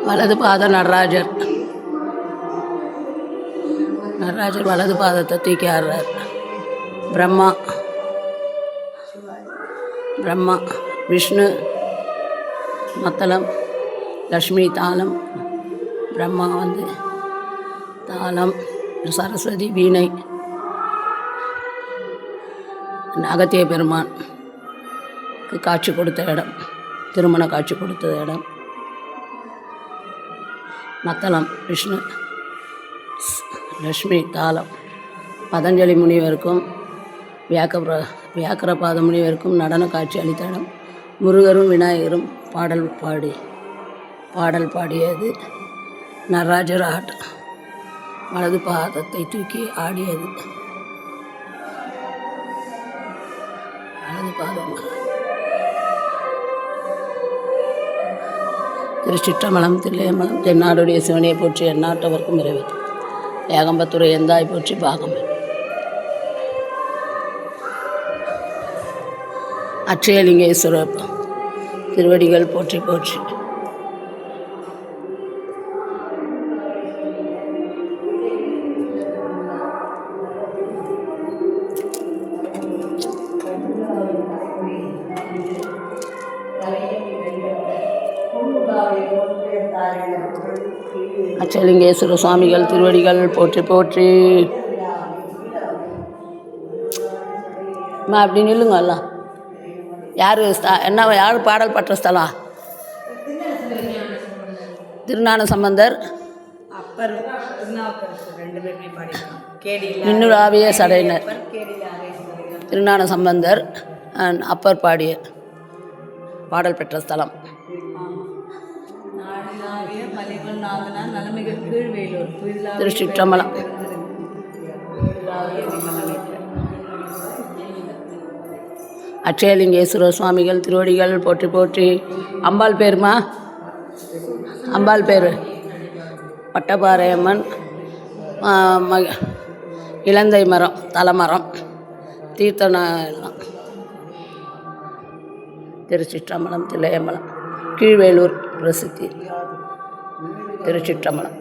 வலது பாதம் நடராஜர். நடராஜர் வலது பாதத்தை தூக்கி ஆடுறார். பிரம்மா பிரம்மா விஷ்ணு மத்தளம், லக்ஷ்மி தாளம், பிரம்மா தாளம், சரஸ்வதி வீணை, அகத்திய பெருமான் காட்சி கொடுத்த இடம், திருமண காட்சி கொடுத்த இடம். மத்தளம் விஷ்ணு, லக்ஷ்மி தாளம், பதஞ்சலி முனிவருக்கும் வியாக்கரபாத முனிவருக்கும் நடன காட்சி அளித்த இடம். முருகரும் விநாயகரும் பாடல் பாடியது. நடராஜர் ஆட்டம் வலது பாதத்தை தூக்கி ஆடியது. வலது பாதம். திருச்சிற்றம்பலம், தில்லையம்பலம். தென்னாடுடைய சிவனையை போற்றி எந்நாட்டவர்க்கும் இறைவன். ஏகம்பத்துறை எந்தாய் போற்றி பாகம். அட்சயலிங்கேஸ்வரர் திருவடிகள் போற்றி போற்றி. அட்சயலிங்கேஸ்வர சுவாமிகள் திருவடிகள் போற்றி போற்றி. அப்படி நில்லுங்க எல்லாம். யார் பாடல் பற்ற ஸ்தலம்? திருஞான சம்பந்தர், மின்னுலாவிய சடையினர். திருஞான சம்பந்தர் அப்பர் பாடிய பாடல் பெற்ற ஸ்தலம். திருச்சிற்றம்பலம். அட்சயலிங்கேஸ்வர சுவாமிகள் திருவடிகள் போற்றி போற்றி. அம்பாள் பேருமா? அம்பாள் பேர் பட்டபாறையம்மன், இலந்தை மரம், தலைமரம், தீர்த்தன எல்லாம். திருச்சிற்றம்பலம், தில்லையம்பலம், கீழ்வேலூர் பிரசித்தி. திருச்சிற்றம்பலம்.